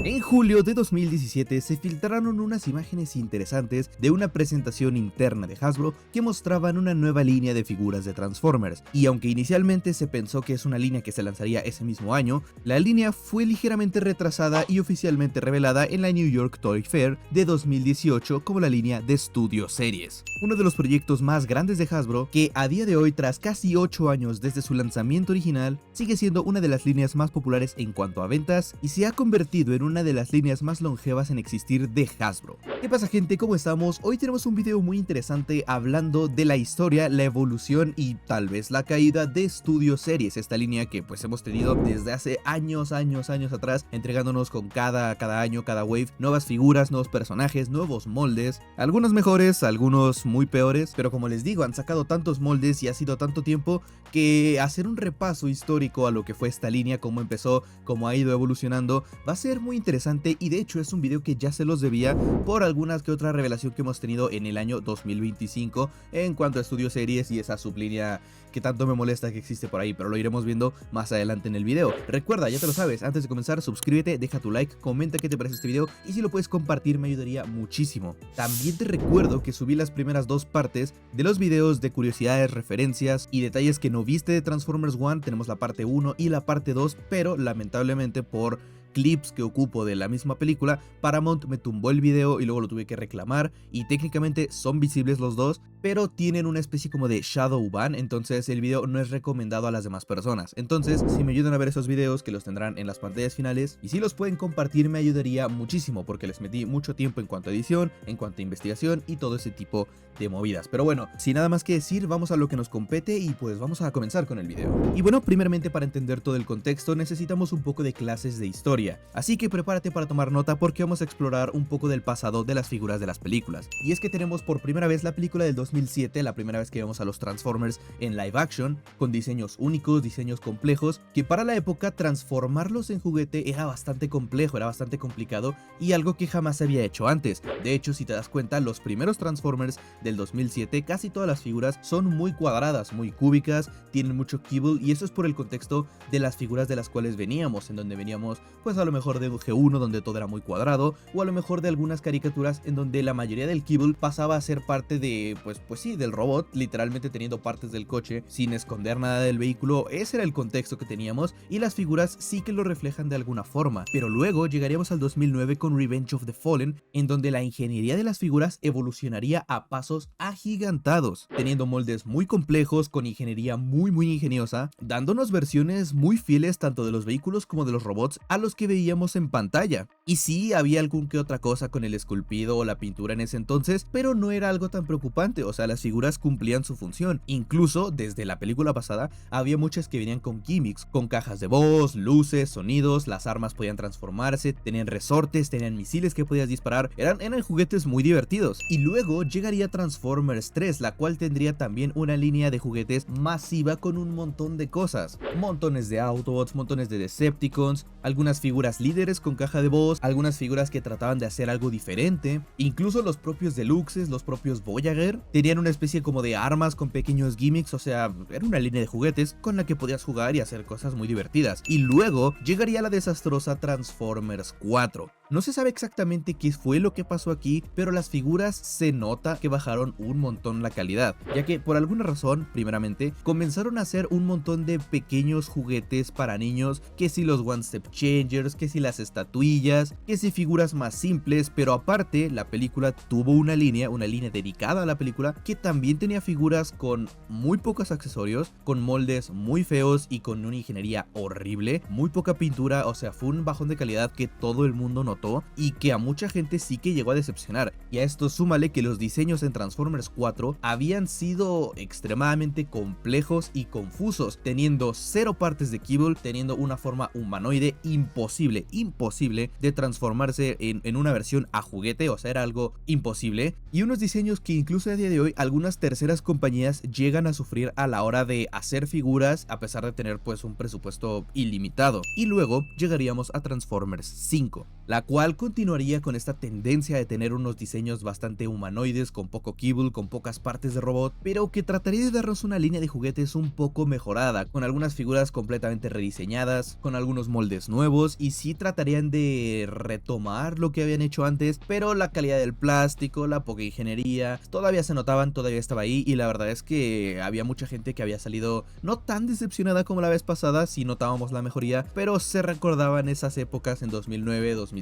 En julio de 2017 se filtraron unas imágenes interesantes de una presentación interna de Hasbro que mostraban una nueva línea de figuras de Transformers, y aunque inicialmente se pensó que es una línea que se lanzaría ese mismo año, la línea fue ligeramente retrasada y oficialmente revelada en la New York Toy Fair de 2018 como la línea de Studio Series. Uno de los proyectos más grandes de Hasbro, que a día de hoy, tras casi 8 años desde su lanzamiento original, sigue siendo una de las líneas más populares en cuanto a ventas y se ha convertido en una de las líneas más longevas en existir de Hasbro. ¿Qué pasa, gente? ¿Cómo estamos? Hoy tenemos un video muy interesante hablando de la historia, la evolución y tal vez la caída de Studio Series, esta línea que pues hemos tenido desde hace años atrás, entregándonos con cada año, cada wave, nuevas figuras, nuevos personajes, nuevos moldes, algunos mejores, algunos muy peores, pero como les digo, han sacado tantos moldes y ha sido tanto tiempo que hacer un repaso histórico a lo que fue esta línea, cómo empezó, cómo ha ido evolucionando, va a ser muy interesante. Y de hecho es un video que ya se los debía por algunas que otra revelación que hemos tenido en el año 2025 en cuanto a Studio Series y esa sublínea que tanto me molesta que existe por ahí, pero lo iremos viendo más adelante en el video. Recuerda, ya te lo sabes, antes de comenzar suscríbete, deja tu like, comenta qué te parece este video y si lo puedes compartir me ayudaría muchísimo. También te recuerdo que subí las primeras dos partes de los videos de curiosidades, referencias y detalles que no viste de Transformers One. Tenemos la parte 1 y la parte 2, pero lamentablemente por clips que ocupo de la misma película, Paramount me tumbó el video y luego lo tuve que reclamar, y técnicamente son visibles los dos, pero tienen una especie como de shadow ban, entonces el video no es recomendado a las demás personas. Entonces, si me ayudan a ver esos videos, que los tendrán en las pantallas finales, y si los pueden compartir me ayudaría muchísimo, porque les metí mucho tiempo en cuanto a edición, en cuanto a investigación y todo ese tipo de movidas. Pero bueno, sin nada más que decir, vamos a lo que nos compete y pues vamos a comenzar con el video. Y bueno, primeramente, para entender todo el contexto necesitamos un poco de clases de historia, así que prepárate para tomar nota porque vamos a explorar un poco del pasado de las figuras de las películas. Y es que tenemos por primera vez la película del 2007, la primera vez que vemos a los Transformers en live action, con diseños únicos, diseños complejos, que para la época transformarlos en juguete era bastante complejo, era bastante complicado y algo que jamás se había hecho antes. De hecho, si te das cuenta, los primeros Transformers del 2007, casi todas las figuras son muy cuadradas, muy cúbicas, tienen mucho kibble, y eso es por el contexto de las figuras de las cuales veníamos, en donde veníamos pues a lo mejor de un G1 donde todo era muy cuadrado, o a lo mejor de algunas caricaturas en donde la mayoría del kibble pasaba a ser parte de pues sí, del robot, literalmente teniendo partes del coche sin esconder nada del vehículo. Ese era el contexto que teníamos y las figuras sí que lo reflejan de alguna forma. Pero luego llegaríamos al 2009 con Revenge of the Fallen, en donde la ingeniería de las figuras evolucionaría a pasos agigantados, teniendo moldes muy complejos con ingeniería muy ingeniosa, dándonos versiones muy fieles tanto de los vehículos como de los robots a los que veíamos en pantalla. Y sí, había algún que otra cosa con el esculpido o la pintura en ese entonces, pero no era algo tan preocupante, o sea, las figuras cumplían su función. Incluso desde la película pasada había muchas que venían con gimmicks, con cajas de voz, luces, sonidos, las armas podían transformarse, tenían resortes, tenían misiles que podías disparar, eran juguetes muy divertidos. Y luego llegaría Transformers 3, la cual tendría también una línea de juguetes masiva con un montón de cosas, montones de Autobots, montones de Decepticons, algunas figuras líderes con caja de voz, algunas figuras que trataban de hacer algo diferente, incluso los propios Deluxes, los propios Voyager, tenían una especie como de armas con pequeños gimmicks, o sea, era una línea de juguetes con la que podías jugar y hacer cosas muy divertidas. Y luego llegaría la desastrosa Transformers 4. No se sabe exactamente qué fue lo que pasó aquí, pero las figuras se nota que bajaron un montón la calidad, ya que por alguna razón, primeramente, comenzaron a hacer un montón de pequeños juguetes para niños, que si los One Step Changers, que si las estatuillas, que si figuras más simples, pero aparte la película tuvo una línea dedicada a la película, que también tenía figuras con muy pocos accesorios, con moldes muy feos y con una ingeniería horrible, muy poca pintura, o sea, fue un bajón de calidad que todo el mundo notó y que a mucha gente sí que llegó a decepcionar. Y a esto súmale que los diseños en Transformers 4 habían sido extremadamente complejos y confusos, teniendo cero partes de kibble, teniendo una forma humanoide imposible de transformarse en una versión a juguete, o sea, era algo imposible, y unos diseños que incluso a día de hoy algunas terceras compañías llegan a sufrir a la hora de hacer figuras, a pesar de tener pues un presupuesto ilimitado. Y luego llegaríamos a Transformers 5, la cual continuaría con esta tendencia de tener unos diseños bastante humanoides, con poco kibble, con pocas partes de robot, pero que trataría de darnos una línea de juguetes un poco mejorada, con algunas figuras completamente rediseñadas, con algunos moldes nuevos, y sí tratarían de retomar lo que habían hecho antes, pero la calidad del plástico, la poca ingeniería, todavía se notaban, todavía estaba ahí, y la verdad es que había mucha gente que había salido no tan decepcionada como la vez pasada, sí notábamos la mejoría, pero se recordaban esas épocas en 2009, 2007,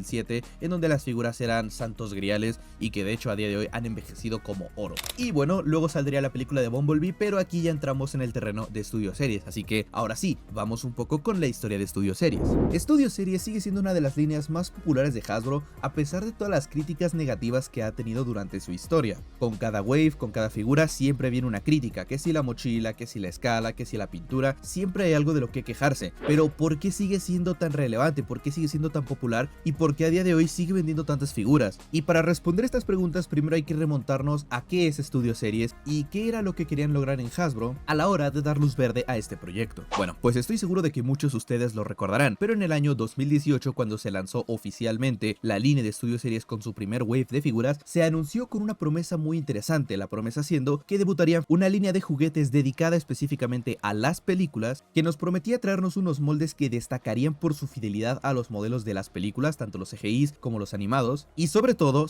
en donde las figuras eran santos griales y que de hecho a día de hoy han envejecido como oro. Y bueno, luego saldría la película de Bumblebee, pero aquí ya entramos en el terreno de Studio Series, así que ahora sí, vamos un poco con la historia de Studio Series. Studio Series sigue siendo una de las líneas más populares de Hasbro, a pesar de todas las críticas negativas que ha tenido durante su historia. Con cada wave, con cada figura siempre viene una crítica, que si la mochila, que si la escala, que si la pintura, siempre hay algo de lo que quejarse. Pero ¿por qué sigue siendo tan relevante? ¿Por qué sigue siendo tan popular? ¿Y por qué a día de hoy sigue vendiendo tantas figuras? Y para responder estas preguntas, primero hay que remontarnos a qué es Studio Series y qué era lo que querían lograr en Hasbro a la hora de dar luz verde a este proyecto. Bueno, pues estoy seguro de que muchos de ustedes lo recordarán, pero en el año 2018, cuando se lanzó oficialmente la línea de Studio Series con su primer wave de figuras, se anunció con una promesa muy interesante, la promesa siendo que debutaría una línea de juguetes dedicada específicamente a las películas, que nos prometía traernos unos moldes que destacarían por su fidelidad a los modelos de las películas, tanto los CGIs como los animados, y sobre todo,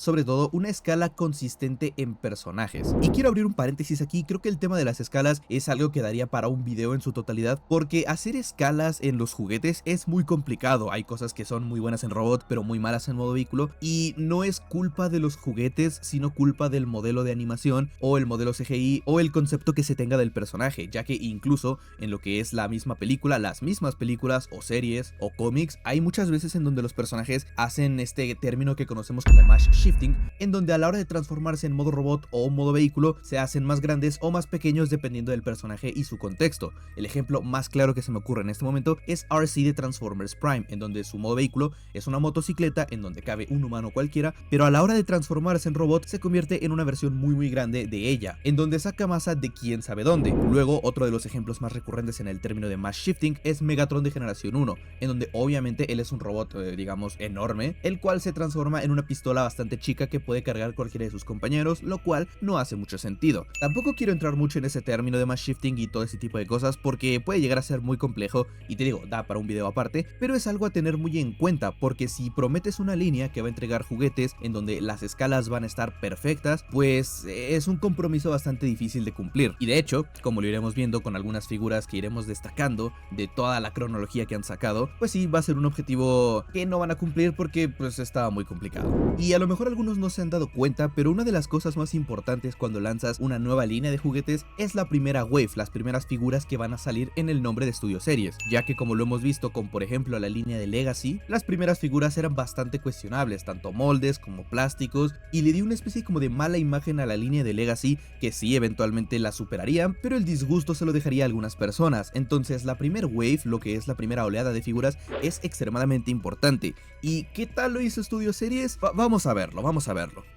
una escala consistente en personajes. Y quiero abrir un paréntesis aquí, creo que el tema de las escalas es algo que daría para un video en su totalidad, porque hacer escalas en los juguetes es muy complicado. Hay cosas que son muy buenas en robot, pero muy malas en modo vehículo, y no es culpa de los juguetes, sino culpa del modelo de animación, o el modelo CGI, o el concepto que se tenga del personaje, ya que incluso en lo que es la misma película, las mismas películas, o series, o cómics, hay muchas veces en donde los personajes hacen este término que conocemos como mash shifting, en donde a la hora de transformarse en modo robot o modo vehículo, se hacen más grandes o más pequeños dependiendo del personaje y su contexto. El ejemplo más claro que se me ocurre en este momento es RC de Transformers Prime, en donde su modo vehículo es una motocicleta en donde cabe un humano cualquiera, pero a la hora de transformarse en robot se convierte en una versión muy grande de ella, en donde saca masa de quién sabe dónde. Luego, otro de los ejemplos más recurrentes en el término de mass shifting es Megatron de Generación 1, en donde obviamente él es un robot, digamos, enorme, el cual se transforma en una pistola bastante chica que puede cargar cualquiera de sus compañeros, lo cual no hace mucho sentido. Tampoco quiero entrar mucho en ese término de mass shifting y todo ese tipo de cosas porque puede llegar a ser muy complejo y te digo, da para un video aparte, pero es algo a tener muy en cuenta porque si prometes una línea que va a entregar juguetes en donde las escalas van a estar perfectas, pues es un compromiso bastante difícil de cumplir. Y de hecho, como lo iremos viendo con algunas figuras que iremos destacando de toda la cronología que han sacado, pues sí va a ser un objetivo que no van a cumplir porque pues estaba muy complicado. Y a lo mejor algunos no se han dado cuenta, pero una de las cosas más importantes cuando lanzas una nueva línea de juguetes es la primera wave, las primeras figuras que van a salir en el nombre de Studio Series, ya que como lo hemos visto con por ejemplo la línea de Legacy, las primeras figuras eran bastante cuestionables, tanto moldes como plásticos, y le dio una especie como de mala imagen a la línea de Legacy, que sí eventualmente la superaría, pero el disgusto se lo dejaría a algunas personas. Entonces la primer wave, lo que es la primera oleada de figuras, es extremadamente importante. ¿Y qué tal lo hizo Studio Series? Vamos a verlo.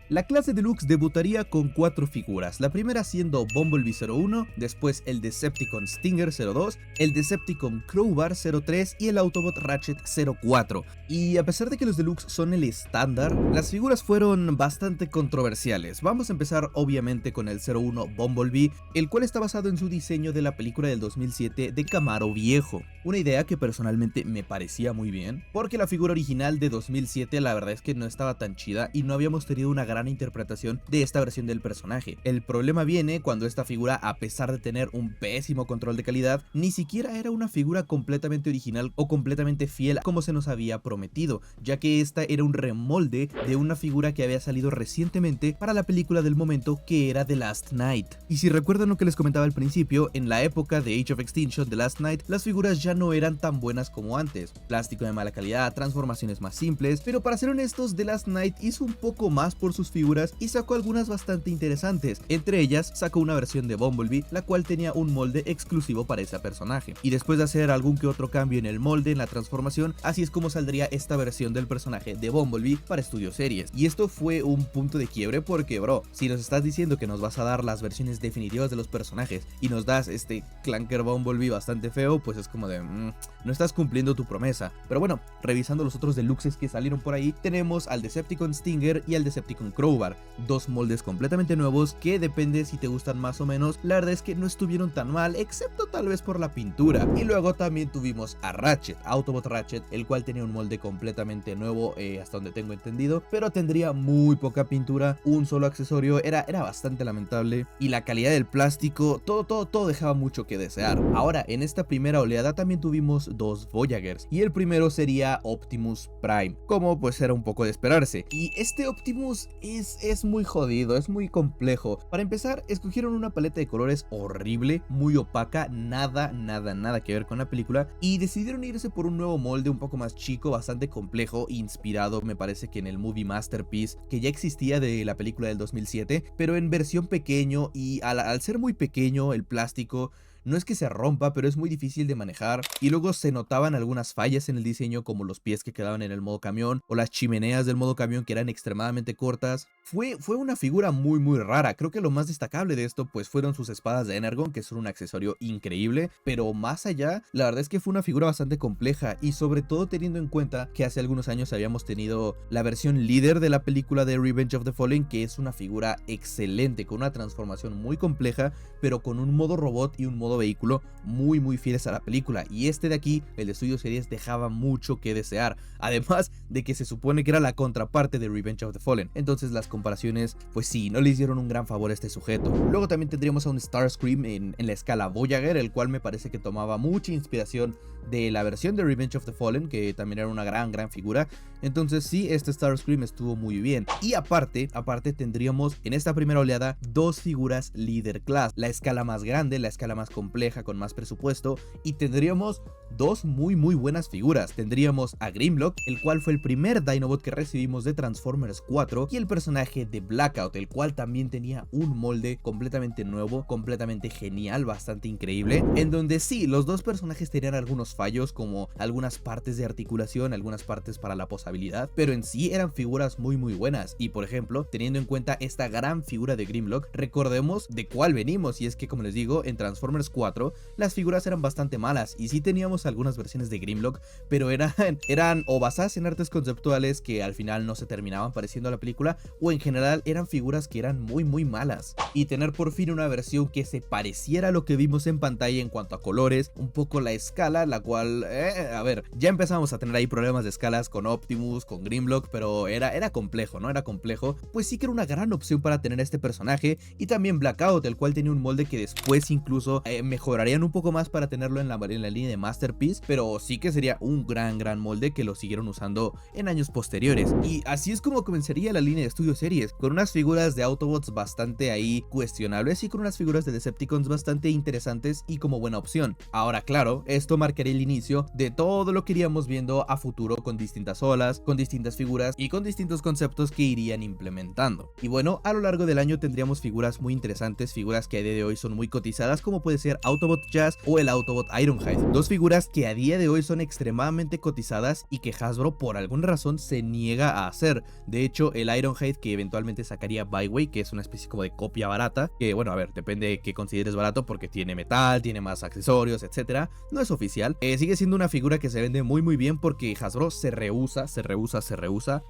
La clase Deluxe debutaría con 4 figuras, la primera siendo Bumblebee 01, después el Decepticon Stinger 02, el Decepticon Crowbar 03 y el Autobot Ratchet 04. Y a pesar de que los Deluxe son el estándar, las figuras fueron bastante controversiales. Vamos a empezar obviamente con el 01 Bumblebee, el cual está basado en su diseño de la película del 2007 de Camaro Viejo. Una idea que personalmente me parecía muy bien, porque la figura original de 2007 la verdad es que no estaba tan chida y no habíamos tenido una gran interpretación de esta versión del personaje. El problema viene cuando esta figura, a pesar de tener un pésimo control de calidad, ni siquiera era una figura completamente original o completamente fiel como se nos había prometido, ya que esta era un remolde de una figura que había salido recientemente para la película del momento, que era The Last Knight. Y si recuerdan lo que les comentaba al principio, en la época de Age of Extinction, The Last Knight, las figuras ya no eran tan buenas como antes, plástico de mala calidad, transformaciones más simples, pero para ser honestos, The Last Knight hizo un poco más por sus figuras y sacó algunas bastante interesantes. Entre ellas sacó una versión de Bumblebee, la cual tenía un molde exclusivo para ese personaje. Y después de hacer algún que otro cambio en el molde, en la transformación, así es como saldría esta versión del personaje de Bumblebee para Studio Series. Y esto fue un punto de quiebre porque, bro, si nos estás diciendo que nos vas a dar las versiones definitivas de los personajes y nos das este Clunker Bumblebee bastante feo, pues es como de no estás cumpliendo tu promesa. Pero bueno, revisando los otros deluxes que salieron por ahí, tenemos al Decepticon Stinger y al Decepticon Crowbar, dos moldes completamente nuevos que depende si te gustan más o menos. La verdad es que no estuvieron tan mal, excepto tal vez por la pintura. Y luego también tuvimos a Ratchet, Autobot Ratchet, el cual tenía un molde completamente nuevo, hasta donde tengo entendido, pero tendría muy poca pintura, un solo accesorio, era bastante lamentable, y la calidad del plástico, todo dejaba mucho que desear. Ahora, en esta primera oleada también tuvimos dos Voyagers, y el primero sería Optimus Prime, como pues era un poco de esperarse. Y este Optimus es muy jodido, es muy complejo. Para empezar, escogieron una paleta de colores horrible, muy opaca, nada que ver con la película, y decidieron irse por un nuevo molde un poco más chico, bastante complejo, inspirado me parece que en el Movie Masterpiece que ya existía de la película del 2007, pero en versión pequeño, y al ser muy pequeño el plástico no es que se rompa, pero es muy difícil de manejar, y luego se notaban algunas fallas en el diseño, como los pies que quedaban en el modo camión o las chimeneas del modo camión que eran extremadamente cortas. Fue una figura muy rara. Creo que lo más destacable de esto pues fueron sus espadas de Energon, que son un accesorio increíble, pero más allá, la verdad es que fue una figura bastante compleja, y sobre todo teniendo en cuenta que hace algunos años habíamos tenido la versión líder de la película de Revenge of the Fallen, que es una figura excelente, con una transformación muy compleja, pero con un modo robot y un modo vehículo muy fieles a la película. Y este de aquí, el de Studio Series, dejaba mucho que desear, además de que se supone que era la contraparte de Revenge of the Fallen. Entonces las comparaciones, pues sí, no le hicieron un gran favor a este sujeto. Luego también tendríamos a un Starscream en la escala Voyager, el cual me parece que tomaba mucha inspiración de la versión de Revenge of the Fallen, que también era una gran figura. Entonces sí, este Starscream estuvo muy bien. Y aparte tendríamos en esta primera oleada dos figuras Leader Class, la escala más grande, la escala más compleja, con más presupuesto, y tendríamos dos muy buenas figuras. Tendríamos a Grimlock, el cual fue el primer Dinobot que recibimos de Transformers 4, y el personaje de Blackout, el cual también tenía un molde completamente nuevo, completamente genial, bastante increíble, en donde sí, los dos personajes tenían algunos fallos, como algunas partes de articulación, algunas partes para la posabilidad, pero en sí eran figuras muy buenas. Y por ejemplo, teniendo en cuenta esta gran figura de Grimlock, recordemos de cuál venimos, y es que, como les digo, en Transformers 4 las figuras eran bastante malas, y sí teníamos algunas versiones de Grimlock, pero eran o basadas en artes conceptuales que al final no se terminaban pareciendo a la película, o en general eran figuras que eran muy malas. Y tener por fin una versión que se pareciera a lo que vimos en pantalla en cuanto a colores, un poco la escala, la cual, a ver, ya empezamos a tener ahí problemas de escalas con Optimus, con Grimlock, pero era complejo, ¿no? Era complejo, pues sí que era una gran opción para tener a este personaje. Y también Blackout, el cual tenía un molde que después incluso mejorarían un poco más para tenerlo en la línea de Masterpiece, pero sí que sería un gran molde que lo siguieron usando en años posteriores. Y así es como comenzaría la línea de Studio Series, con unas figuras de Autobots bastante ahí cuestionables y con unas figuras de Decepticons bastante interesantes y como buena opción. Ahora claro, esto marcaría el inicio de todo lo que iríamos viendo a futuro, con distintas olas, con distintas figuras y con distintos conceptos que irían implementando. Y bueno, a lo largo del año tendríamos figuras muy interesantes, figuras que a día de hoy son muy cotizadas, como puede ser Autobot Jazz o el Autobot Ironhide, dos figuras que a día de hoy son extremadamente cotizadas y que Hasbro por alguna razón se niega a hacer. De hecho, el Ironhide, que eventualmente sacaría Byway, que es una especie como de copia barata, que bueno, a ver, depende de qué consideres barato, porque tiene metal, tiene más accesorios, etcétera, no es oficial, sigue siendo una figura que se vende muy bien, porque Hasbro se rehúsa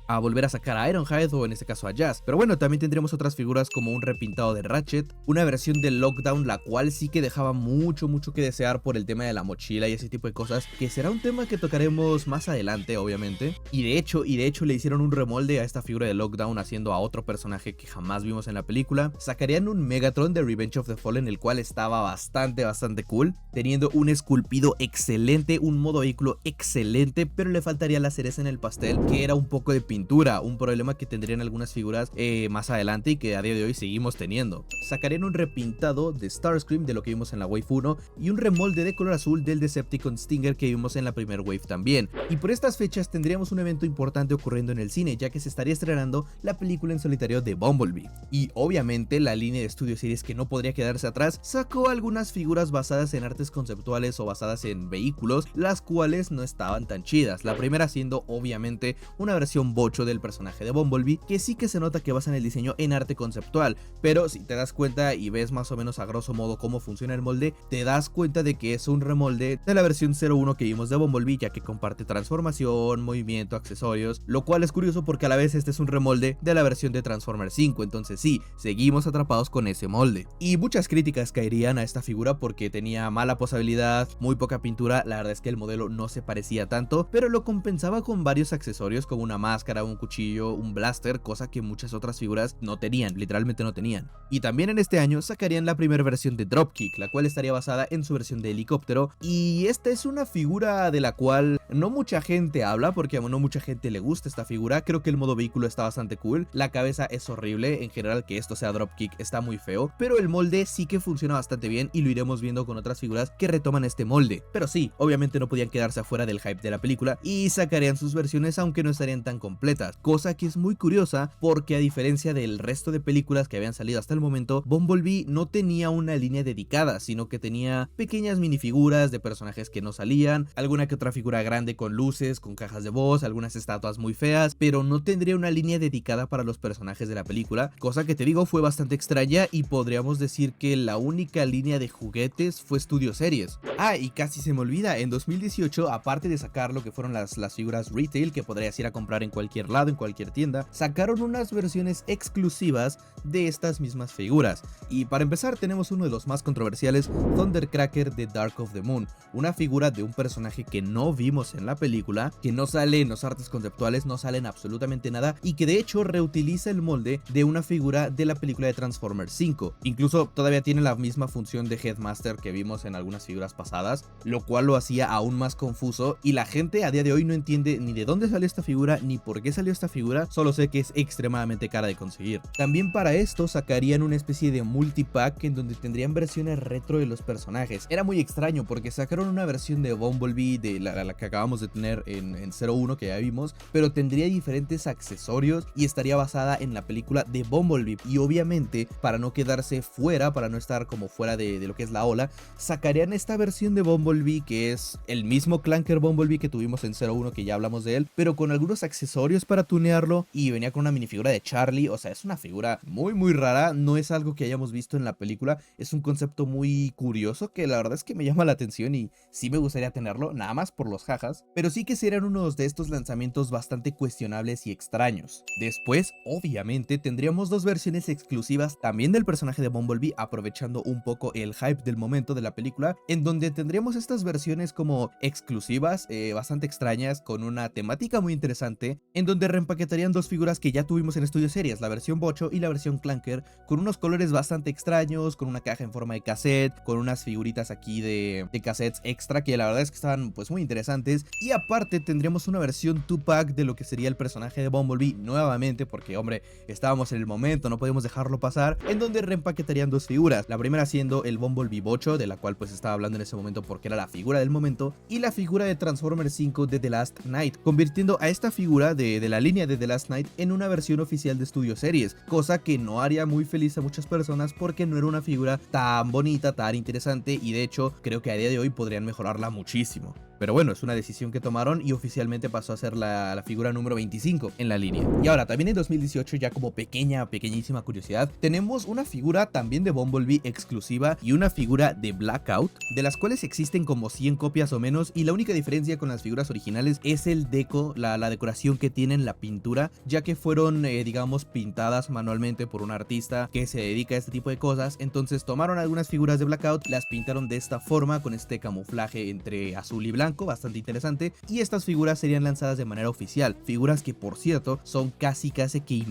a volver a sacar a Ironhide, o en este caso a Jazz. Pero bueno, también tendríamos otras figuras como un repintado de Ratchet, una versión de Lockdown, la cual sí que dejaba mucho que desear por el tema de la mochila y ese tipo de cosas, que será un tema que tocaremos más adelante, obviamente. Y de hecho le hicieron un remolde a esta figura de Lockdown, haciendo a otro personaje que jamás vimos en la película. Sacarían un Megatron de Revenge of the Fallen, el cual estaba bastante cool, teniendo un esculpido excelente, un modo vehículo excelente, pero le faltaría la cereza en el pastel, que era un poco de pintura, un problema que tendrían algunas figuras más adelante y que a día de hoy seguimos teniendo. Sacarían un repintado de Starscream de lo que vimos vimos en la Wave 1 y un remolde de color azul del Decepticon Stinger que vimos en la primer Wave también. Y por estas fechas tendríamos un evento importante ocurriendo en el cine, ya que se estaría estrenando la película en solitario de Bumblebee. Y obviamente la línea de Studio Series, que no podría quedarse atrás, sacó algunas figuras basadas en artes conceptuales o basadas en vehículos, las cuales no estaban tan chidas. La primera siendo obviamente una versión bocho del personaje de Bumblebee, que sí que se nota que basan el diseño en arte conceptual, pero si te das cuenta y ves más o menos a grosso modo cómo funciona el molde, te das cuenta de que es un remolde de la versión 01 que vimos de Bumblebee, ya que comparte transformación, movimiento, accesorios, lo cual es curioso porque a la vez este es un remolde de la versión de Transformers 5, entonces sí, seguimos atrapados con ese molde. Y muchas críticas caerían a esta figura porque tenía mala posabilidad, muy poca pintura, la verdad es que el modelo no se parecía tanto, pero lo compensaba con varios accesorios como una máscara, un cuchillo, un blaster, cosa que muchas otras figuras no tenían, literalmente no tenían. Y también en este año sacarían la primera versión de Dropkick, la cual estaría basada en su versión de helicóptero, y esta es una figura de la cual no mucha gente habla porque a no mucha gente le gusta esta figura. Creo que el modo vehículo está bastante cool, la cabeza es horrible, en general que esto sea Dropkick está muy feo, pero el molde sí que funciona bastante bien y lo iremos viendo con otras figuras que retoman este molde. Pero sí, obviamente no podían quedarse afuera del hype de la película y sacarían sus versiones aunque no estarían tan completas, cosa que es muy curiosa porque a diferencia del resto de películas que habían salido hasta el momento, Bumblebee no tenía una línea dedicada, sino que tenía pequeñas minifiguras de personajes que no salían, alguna que otra figura grande con luces, con cajas de voz, algunas estatuas muy feas, pero no tendría una línea dedicada para los personajes de la película, cosa que te digo fue bastante extraña y podríamos decir que la única línea de juguetes fue Studio Series. Ah, y casi se me olvida, en 2018, aparte de sacar lo que fueron las figuras retail que podrías ir a comprar en cualquier lado, en cualquier tienda, sacaron unas versiones exclusivas de estas mismas figuras. Y para empezar tenemos uno de los más controversiales, Thundercracker de Dark of the Moon, una figura de un personaje que no vimos en la película, que no sale en los artes conceptuales, no sale en absolutamente nada y que de hecho reutiliza el molde de una figura de la película de Transformers 5. Incluso todavía tiene la misma función de Headmaster que vimos en algunas figuras pasadas, lo cual lo hacía aún más confuso y la gente a día de hoy no entiende ni de dónde salió esta figura ni por qué salió esta figura, solo sé que es extremadamente cara de conseguir. También para esto sacarían una especie de multipack en donde tendrían versiones retro de los personajes. Era muy extraño porque sacaron una versión de Bumblebee de la que acabamos de tener en 01 que ya vimos, pero tendría diferentes accesorios y estaría basada en la película de Bumblebee. Y obviamente para no quedarse fuera, para no estar como fuera de lo que es la ola, sacarían esta versión de Bumblebee que es el mismo Clanker Bumblebee que tuvimos en 01, que ya hablamos de él, pero con algunos accesorios para tunearlo y venía con una minifigura de Charlie. O sea, es una figura muy rara, no es algo que hayamos visto en la película, es un concepto muy curioso que la verdad es que me llama la atención y sí me gustaría tenerlo, nada más por los jajas, pero sí que serían unos de estos lanzamientos bastante cuestionables y extraños. Después, obviamente, tendríamos dos versiones exclusivas también del personaje de Bumblebee, aprovechando un poco el hype del momento de la película, en donde tendríamos estas versiones como exclusivas, bastante extrañas, con una temática muy interesante, en donde reempaquetarían dos figuras que ya tuvimos en Studio Series, la versión Bocho y la versión Clanker, con unos colores bastante extraños, con una caja en forma de cassette, con unas figuritas aquí de cassettes extra que la verdad es que estaban pues muy interesantes. Y aparte tendríamos una versión 2-pack de lo que sería el personaje de Bumblebee nuevamente, porque hombre, estábamos en el momento, no podemos dejarlo pasar, en donde reempaquetarían dos figuras, la primera siendo el Bumblebee Bocho, de la cual pues estaba hablando en ese momento porque era la figura del momento, y la figura de Transformers 5 de The Last Knight, convirtiendo a esta figura de la línea de The Last Knight en una versión oficial de Studio Series, cosa que no haría muy feliz a muchas personas porque no era una figura tan bonita, tan interesante, y de hecho creo que a día de hoy podrían mejorarla muchísimo. Pero bueno, es una decisión que tomaron y oficialmente pasó a ser la figura número 25 en la línea. Y ahora, también en 2018, ya como pequeñísima curiosidad, tenemos una figura también de Bumblebee exclusiva y una figura de Blackout, de las cuales existen como 100 copias o menos, y la única diferencia con las figuras originales es el deco, la decoración que tienen, la pintura, ya que fueron, digamos, pintadas manualmente por un artista que se dedica a este tipo de cosas. Entonces tomaron algunas figuras de Blackout, las pintaron de esta forma, con este camuflaje entre azul y blanco, blanco, bastante interesante, y estas figuras serían lanzadas de manera oficial, figuras que por cierto son casi que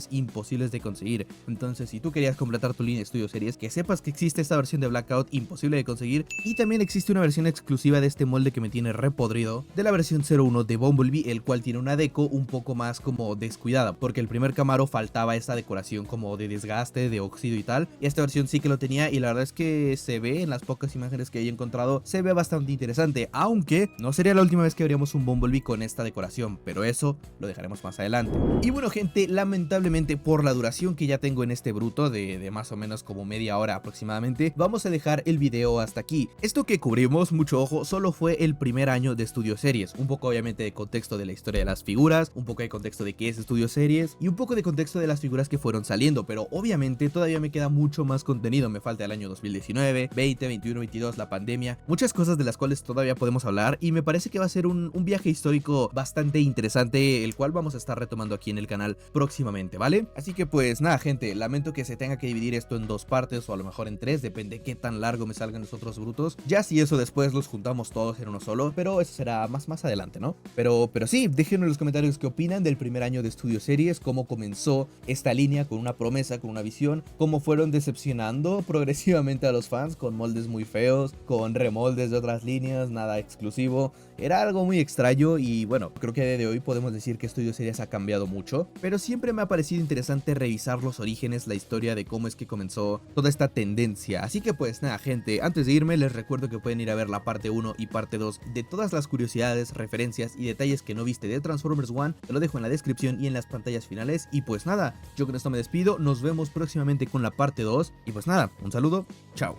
imposibles de conseguir. Entonces si tú querías completar tu línea de Studio Series, que sepas que existe esta versión de Blackout imposible de conseguir, y también existe una versión exclusiva de este molde que me tiene repodrido, de la versión 01 de Bumblebee, el cual tiene una deco un poco más como descuidada, porque el primer Camaro faltaba esta decoración como de desgaste, de óxido y tal, y esta versión sí que lo tenía, y la verdad es que se ve en las pocas imágenes que he encontrado, se ve bastante interesante, aunque no sería la última vez que veríamos un Bumblebee con esta decoración, pero eso lo dejaremos más adelante. Y bueno gente, lamentablemente por la duración que ya tengo en este bruto de más o menos como media hora aproximadamente, vamos a dejar el video hasta aquí. Esto que cubrimos, mucho ojo, solo fue el primer año de Studio Series, un poco obviamente de contexto de la historia de las figuras, un poco de contexto de qué es Studio Series y un poco de contexto de las figuras que fueron saliendo, pero obviamente todavía me queda mucho más contenido, me falta el año 2019, 20, 21, 22, la pandemia, muchas cosas de las cuales todavía podemos hablar y me parece que va a ser un viaje histórico bastante interesante, el cual vamos a estar retomando aquí en el canal próximamente, ¿vale? Así que pues nada gente, lamento que se tenga que dividir esto en dos partes o a lo mejor en tres, depende qué tan largo me salgan los otros brutos, ya si eso después los juntamos todos en uno solo, pero eso será más adelante, ¿no? Pero sí, déjenme en los comentarios qué opinan del primer año de Studio Series, cómo comenzó esta línea con una promesa, con una visión, cómo fueron decepcionando progresivamente a los fans con moldes muy feos, con remoldes de otras líneas, nada exclusivo, era algo muy extraño y bueno, creo que a día de hoy podemos decir que Studio Series ha cambiado mucho, pero siempre me ha parecido interesante revisar los orígenes, la historia de cómo es que comenzó toda esta tendencia. Así que pues nada gente, antes de irme les recuerdo que pueden ir a ver la parte 1 y parte 2 de todas las curiosidades, referencias y detalles que no viste de Transformers One, te lo dejo en la descripción y en las pantallas finales. Y pues nada, yo con esto me despido, nos vemos próximamente con la parte 2 y pues nada, un saludo, chao.